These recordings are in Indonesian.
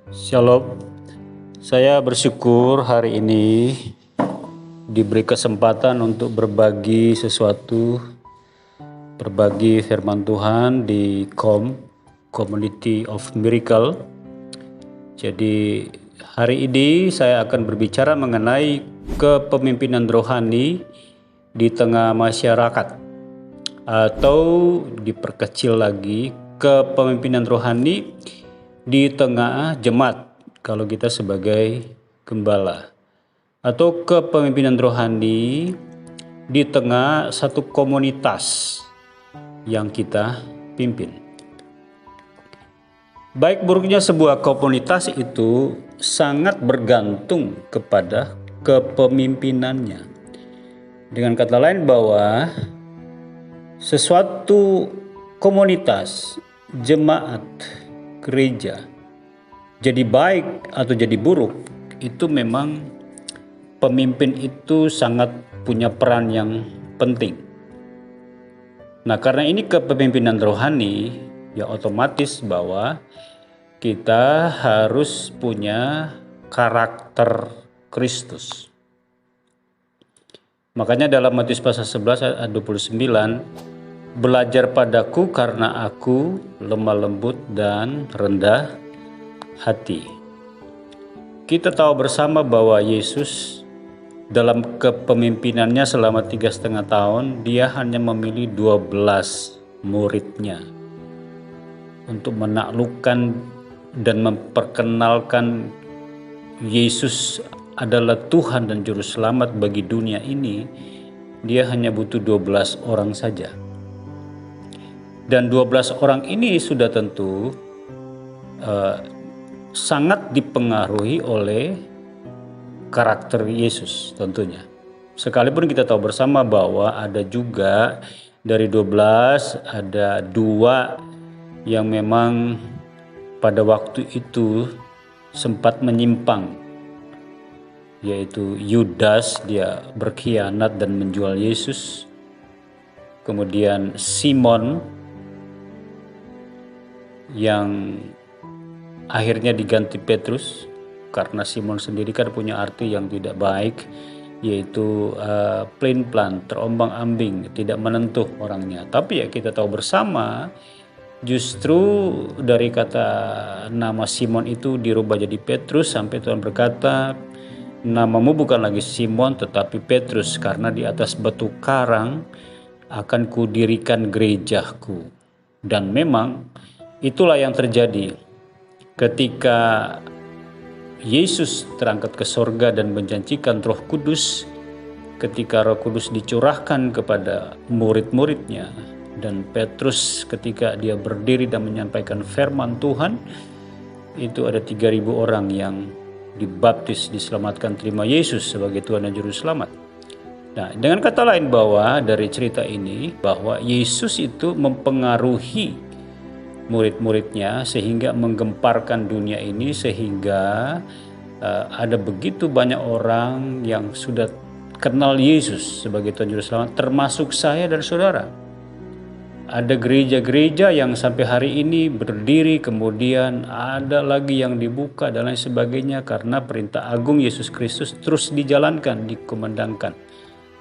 Shalom, saya bersyukur hari ini diberi kesempatan untuk berbagi sesuatu, berbagi firman Tuhan di Community of Miracle. Jadi hari ini saya akan berbicara mengenai kepemimpinan rohani di tengah masyarakat, atau diperkecil lagi, kepemimpinan rohani di tengah jemaat kalau kita sebagai gembala, atau kepemimpinan rohani di tengah satu komunitas yang kita pimpin. Baik buruknya sebuah komunitas itu sangat bergantung kepada kepemimpinannya. Dengan kata lain bahwa sesuatu komunitas, jemaat, gereja jadi baik atau jadi buruk, itu memang pemimpin itu sangat punya peran yang penting. Nah, karena ini kepemimpinan rohani, ya otomatis bahwa kita harus punya karakter Kristus. Makanya dalam Matius pasal 11 ayat 29, belajar padaku karena aku lemah lembut dan rendah hati. Kita tahu bersama bahwa Yesus dalam kepemimpinannya selama 3,5 tahun, dia hanya memilih 12 muridnya untuk menaklukkan dan memperkenalkan Yesus adalah Tuhan dan Juru Selamat bagi dunia ini. Dia hanya butuh 12 orang saja. Dan 12 orang ini sudah tentu sangat dipengaruhi oleh karakter Yesus tentunya. Sekalipun kita tahu bersama bahwa ada juga dari 12 ada 2 yang memang pada waktu itu sempat menyimpang, yaitu Yudas, dia berkhianat dan menjual Yesus. Kemudian Simon yang akhirnya diganti Petrus, karena Simon sendiri kan punya arti yang tidak baik, yaitu plain-plan, terombang-ambing, tidak menentu orangnya. Tapi ya kita tahu bersama, justru dari kata nama Simon itu dirubah jadi Petrus, sampai Tuhan berkata, namamu bukan lagi Simon tetapi Petrus, karena di atas batu karang akan kudirikan gerejaku. Dan memang itulah yang terjadi ketika Yesus terangkat ke sorga dan menjanjikan Roh Kudus. Ketika Roh Kudus dicurahkan kepada murid-muridnya, dan Petrus ketika dia berdiri dan menyampaikan firman Tuhan, itu ada 3.000 orang yang dibaptis, diselamatkan, terima Yesus sebagai Tuhan dan Juru Selamat. Nah, dengan kata lain bahwa dari cerita ini bahwa Yesus itu mempengaruhi murid-muridnya sehingga menggemparkan dunia ini, sehingga ada begitu banyak orang yang sudah kenal Yesus sebagai Tuhan Juru Selamat, termasuk saya dan saudara. Ada gereja-gereja yang sampai hari ini berdiri, kemudian ada lagi yang dibuka dan lain sebagainya, karena perintah agung Yesus Kristus terus dijalankan, dikumandangkan.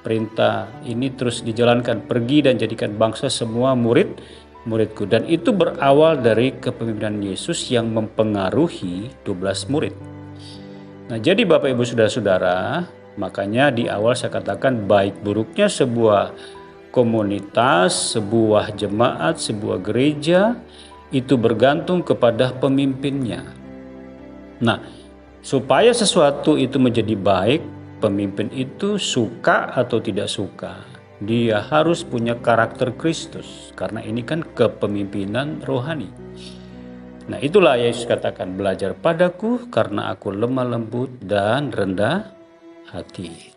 Perintah ini terus dijalankan, pergi dan jadikan bangsa semua muridku. Dan itu berawal dari kepemimpinan Yesus yang mempengaruhi 12 murid. Nah, jadi Bapak Ibu Saudara-saudara, makanya di awal saya katakan baik buruknya sebuah komunitas, sebuah jemaat, sebuah gereja itu bergantung kepada pemimpinnya. Nah, supaya sesuatu itu menjadi baik, pemimpin itu suka atau tidak suka, dia harus punya karakter Kristus, karena ini kan kepemimpinan rohani. Nah, itulah Yesus katakan, belajar padaku karena aku lemah lembut dan rendah hati.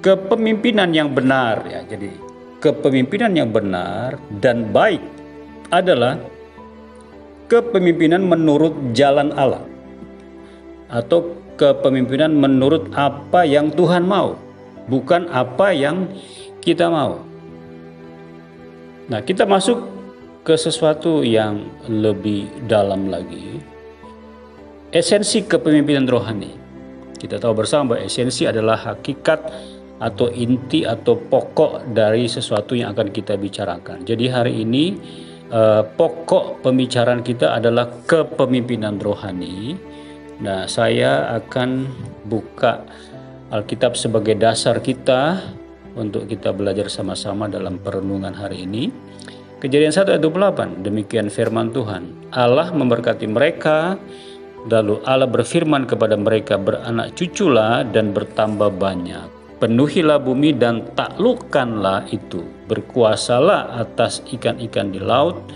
Kepemimpinan yang benar, ya, jadi kepemimpinan yang benar dan baik adalah kepemimpinan menurut jalan Allah, atau kepemimpinan menurut apa yang Tuhan mau, bukan apa yang kita mau. Nah, kita masuk ke sesuatu yang lebih dalam lagi. Esensi kepemimpinan rohani. Kita tahu bersama bahwa esensi adalah hakikat atau inti atau pokok dari sesuatu yang akan kita bicarakan. Jadi hari ini pokok pembicaraan kita adalah kepemimpinan rohani. Nah, saya akan buka Alkitab sebagai dasar kita untuk kita belajar sama-sama dalam perenungan hari ini. Kejadian 1 ayat 28, demikian firman Tuhan. Allah memberkati mereka, lalu Allah berfirman kepada mereka, beranak cuculah dan bertambah banyak. Penuhilah bumi dan taklukkanlah itu. Berkuasalah atas ikan-ikan di laut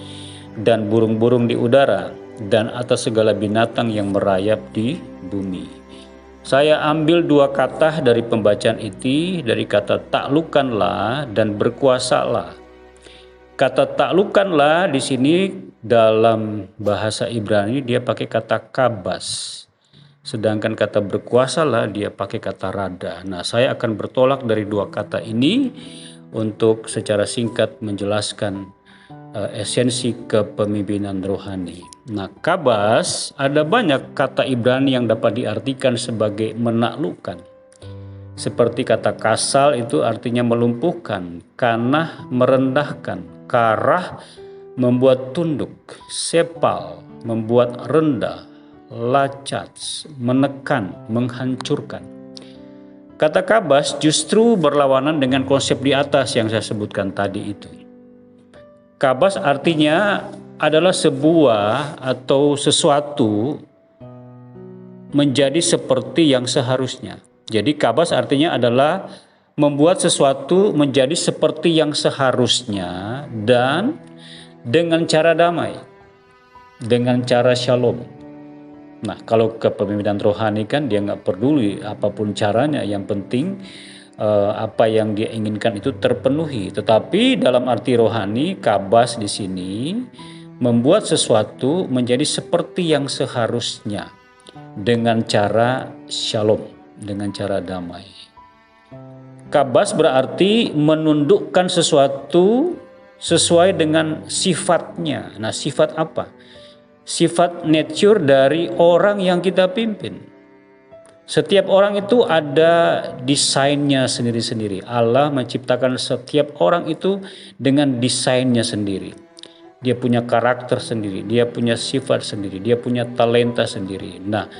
dan burung-burung di udara dan atas segala binatang yang merayap di bumi. Saya ambil dua kata dari pembacaan itu, dari kata taklukkanlah dan berkuasalah. Kata taklukkanlah di sini dalam bahasa Ibrani dia pakai kata kabas. Sedangkan kata berkuasalah dia pakai kata rada. Nah, saya akan bertolak dari dua kata ini untuk secara singkat menjelaskan esensi kepemimpinan rohani. Nah, kabas ada banyak kata Ibrani yang dapat diartikan sebagai menaklukkan. Seperti kata kasal itu artinya melumpuhkan, kanah merendahkan, karah membuat tunduk, sepal membuat rendah, lacat menekan, menghancurkan. Kata kabas justru berlawanan dengan konsep di atas yang saya sebutkan tadi itu. Kabas artinya adalah sebuah atau sesuatu menjadi seperti yang seharusnya. Jadi kabas artinya adalah membuat sesuatu menjadi seperti yang seharusnya dan dengan cara damai, dengan cara shalom. Nah, kalau kepemimpinan rohani kan dia nggak peduli apapun caranya, yang penting apa yang dia inginkan itu terpenuhi. Tetapi dalam arti rohani, kabas di sini membuat sesuatu menjadi seperti yang seharusnya dengan cara shalom, dengan cara damai. Kabas berarti menundukkan sesuatu sesuai dengan sifatnya. Nah, sifat apa? Sifat nature dari orang yang kita pimpin. Setiap orang itu ada desainnya sendiri-sendiri. Allah menciptakan setiap orang itu dengan desainnya sendiri. Dia punya karakter sendiri, dia punya sifat sendiri, dia punya talenta sendiri. Nah,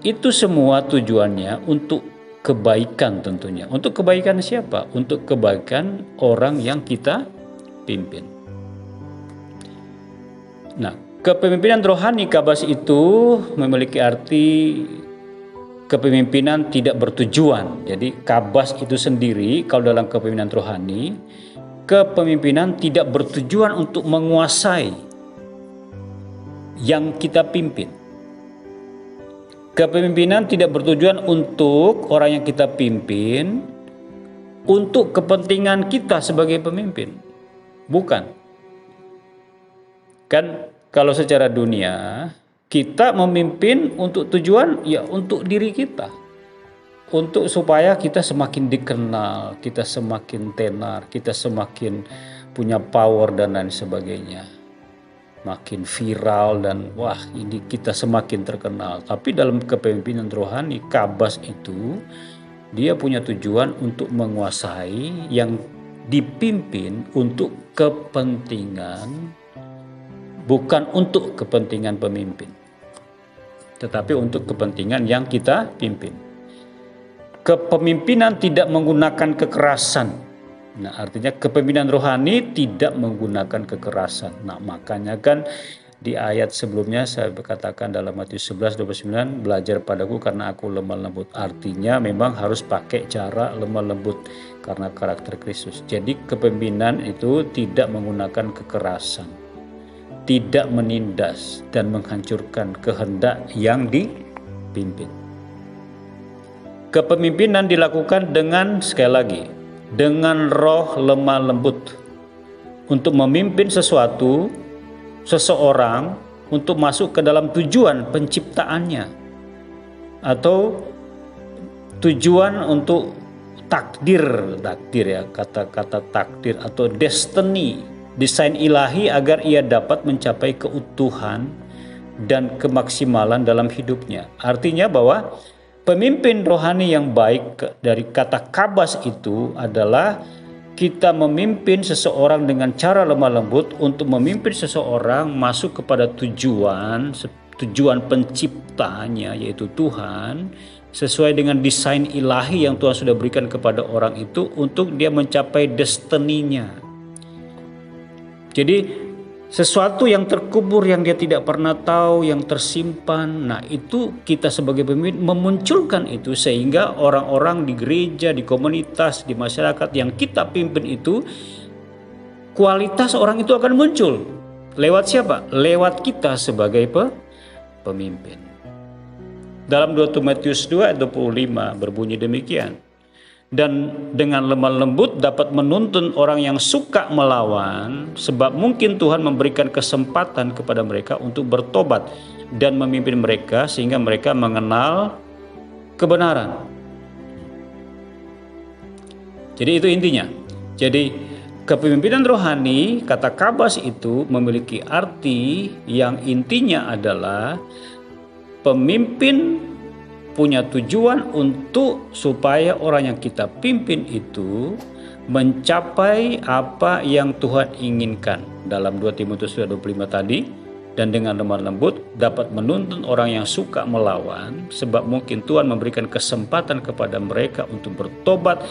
itu semua tujuannya untuk kebaikan tentunya. Untuk kebaikan siapa? Untuk kebaikan orang yang kita pimpin. Nah, kepemimpinan rohani kabas itu memiliki arti kepemimpinan tidak bertujuan. Jadi kabas itu sendiri kalau dalam kepemimpinan rohani, kepemimpinan tidak bertujuan untuk menguasai yang kita pimpin. Kepemimpinan tidak bertujuan untuk orang yang kita pimpin untuk kepentingan kita sebagai pemimpin. Bukan. Kan kalau secara dunia kita memimpin untuk tujuan ya untuk diri kita. Untuk supaya kita semakin dikenal, kita semakin tenar, kita semakin punya power dan lain sebagainya. Makin viral dan wah ini kita semakin terkenal. Tapi dalam kepemimpinan rohani, kabas itu dia punya tujuan untuk menguasai yang dipimpin untuk kepentingan, bukan untuk kepentingan pemimpin, tetapi untuk kepentingan yang kita pimpin. Kepemimpinan tidak menggunakan kekerasan. Nah, artinya kepemimpinan rohani tidak menggunakan kekerasan. Nah, makanya kan di ayat sebelumnya saya berkatakan dalam Matius 11:29, belajar padaku karena aku lemah lembut. Artinya memang harus pakai cara lemah lembut karena karakter Kristus. Jadi kepemimpinan itu tidak menggunakan kekerasan, tidak menindas dan menghancurkan kehendak yang dipimpin. Kepemimpinan dilakukan dengan, sekali lagi, dengan roh lemah lembut untuk memimpin sesuatu, seseorang untuk masuk ke dalam tujuan penciptaannya atau tujuan untuk takdir ya, kata-kata takdir atau destiny, desain ilahi agar ia dapat mencapai keutuhan, dan kemaksimalan dalam hidupnya. Artinya bahwa pemimpin rohani yang baik dari kata kabas itu adalah kita memimpin seseorang dengan cara lemah lembut untuk memimpin seseorang masuk kepada tujuan penciptanya, yaitu Tuhan, sesuai dengan desain ilahi yang Tuhan sudah berikan kepada orang itu untuk dia mencapai destininya. Jadi sesuatu yang terkubur yang dia tidak pernah tahu, yang tersimpan. Nah, itu kita sebagai pemimpin memunculkan itu sehingga orang-orang di gereja, di komunitas, di masyarakat yang kita pimpin itu, kualitas orang itu akan muncul. Lewat siapa? Lewat kita sebagai pemimpin. Dalam 2 Timotius 2 ayat 25 berbunyi demikian. Dan dengan lemah lembut dapat menuntun orang yang suka melawan, sebab mungkin Tuhan memberikan kesempatan kepada mereka untuk bertobat dan memimpin mereka sehingga mereka mengenal kebenaran. Jadi itu intinya. Jadi kepemimpinan rohani, kata kabas itu memiliki arti yang intinya adalah pemimpin punya tujuan untuk supaya orang yang kita pimpin itu mencapai apa yang Tuhan inginkan. Dalam 2 Timotius 25 tadi, dan dengan lemah lembut dapat menuntun orang yang suka melawan, sebab mungkin Tuhan memberikan kesempatan kepada mereka untuk bertobat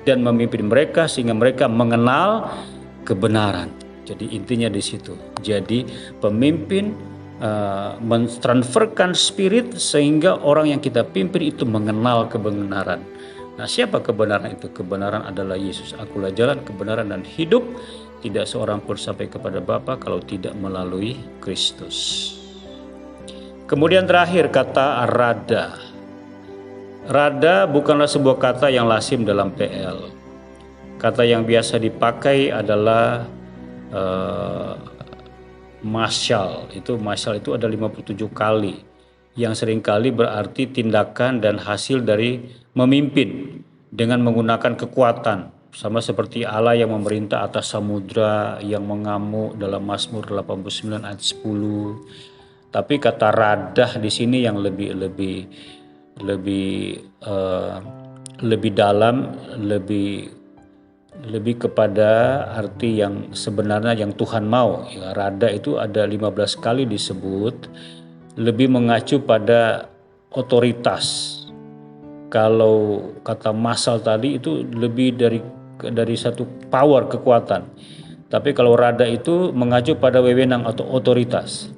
dan memimpin mereka sehingga mereka mengenal kebenaran. Jadi intinya di situ. Jadi pemimpin mentransferkan spirit sehingga orang yang kita pimpin itu mengenal kebenaran. Nah, siapa kebenaran itu? Kebenaran adalah Yesus. Akulah jalan, kebenaran dan hidup. Tidak seorang pun sampai kepada Bapa kalau tidak melalui Kristus. Kemudian terakhir kata rada. Rada bukanlah sebuah kata yang lazim dalam PL. Kata yang biasa dipakai adalah masyal itu ada 57 kali yang seringkali berarti tindakan dan hasil dari memimpin dengan menggunakan kekuatan, sama seperti Allah yang memerintah atas samudra yang mengamuk dalam Mazmur 89 ayat 10. Tapi kata radah di sini yang lebih dalam, lebih kepada arti yang sebenarnya yang Tuhan mau. Ya, rada itu ada 15 kali disebut, lebih mengacu pada otoritas. Kalau kata masal tadi itu lebih dari satu power, kekuatan. Tapi kalau rada itu mengacu pada wewenang atau otoritas.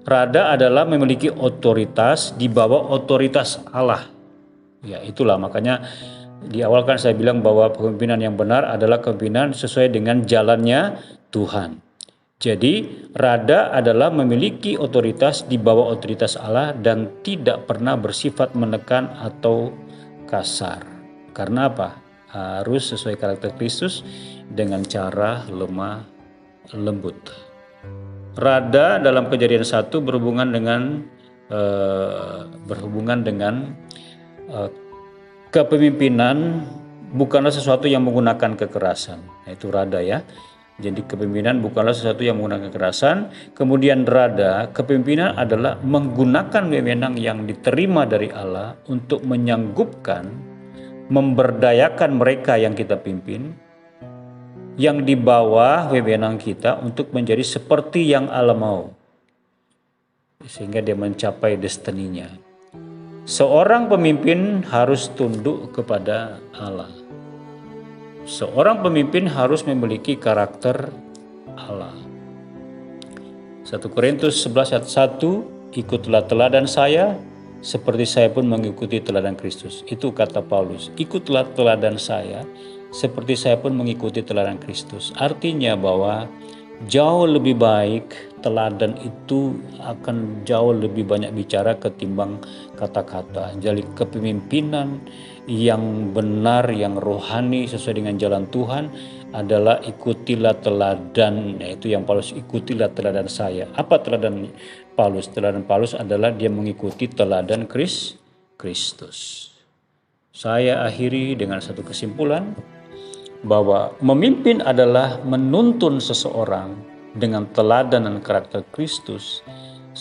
Rada adalah memiliki otoritas di bawah otoritas Allah. Ya, itulah makanya di awal kan saya bilang bahwa kepemimpinan yang benar adalah kepemimpinan sesuai dengan jalannya Tuhan. Jadi rada adalah memiliki otoritas di bawah otoritas Allah dan tidak pernah bersifat menekan atau kasar. Karena apa? Harus sesuai karakter Kristus dengan cara lemah lembut. Rada dalam Kejadian 1 berhubungan dengan kepemimpinan bukanlah sesuatu yang menggunakan kekerasan. Nah, itu rada ya. Jadi kepemimpinan bukanlah sesuatu yang menggunakan kekerasan. Kemudian rada, kepemimpinan adalah menggunakan wewenang yang diterima dari Allah untuk menyanggupkan, memberdayakan mereka yang kita pimpin, yang di bawah wewenang kita untuk menjadi seperti yang Allah mau. Sehingga dia mencapai destininya. Seorang pemimpin harus tunduk kepada Allah. Seorang pemimpin harus memiliki karakter Allah. 1 Korintus 11 ayat 1, ikutlah teladan saya seperti saya pun mengikuti teladan Kristus. Itu kata Paulus, ikutlah teladan saya seperti saya pun mengikuti teladan Kristus. Artinya bahwa jauh lebih baik teladan itu akan jauh lebih banyak bicara ketimbang kata-kata. Jadi kepemimpinan yang benar, yang rohani sesuai dengan jalan Tuhan adalah ikutilah teladan, yaitu yang Paulus, ikutilah teladan saya. Apa teladan Paulus? Teladan Paulus adalah dia mengikuti teladan Kristus. Saya akhiri dengan satu kesimpulan bahwa memimpin adalah menuntun seseorang dengan teladan dan karakter Kristus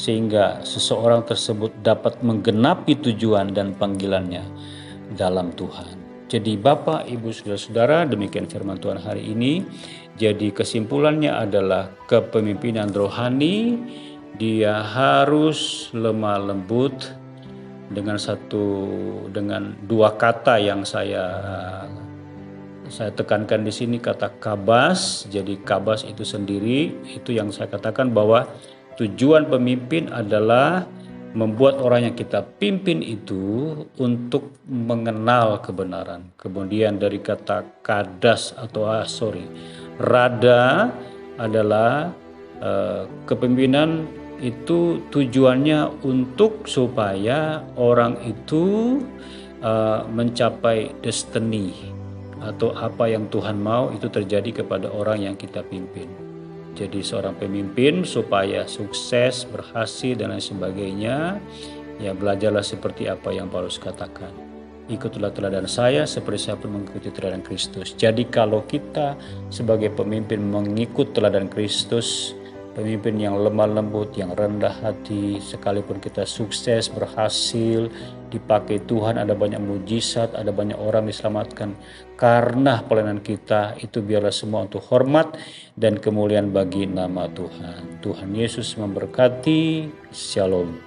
sehingga seseorang tersebut dapat menggenapi tujuan dan panggilannya dalam Tuhan. Jadi Bapak, Ibu, Saudara-saudara, demikian firman Tuhan hari ini. Jadi kesimpulannya adalah kepemimpinan rohani dia harus lemah lembut dengan dua kata yang saya tekankan di sini, kata kabas. Jadi kabas itu sendiri, itu yang saya katakan bahwa tujuan pemimpin adalah membuat orang yang kita pimpin itu untuk mengenal kebenaran. Kemudian dari kata kadas atau rada adalah kepemimpinan itu tujuannya untuk supaya orang itu mencapai destiny atau apa yang Tuhan mau itu terjadi kepada orang yang kita pimpin. Jadi seorang pemimpin supaya sukses, berhasil dan lain sebagainya, ya belajarlah seperti apa yang Paulus katakan. Ikutlah teladan saya seperti saya pun mengikuti teladan Kristus. Jadi kalau kita sebagai pemimpin mengikut teladan Kristus, pemimpin yang lemah lembut, yang rendah hati, sekalipun kita sukses, berhasil, dipakai Tuhan, ada banyak mujizat, ada banyak orang diselamatkan karena pelayanan kita, itu biarlah semua untuk hormat dan kemuliaan bagi nama Tuhan. Tuhan Yesus memberkati. Shalom.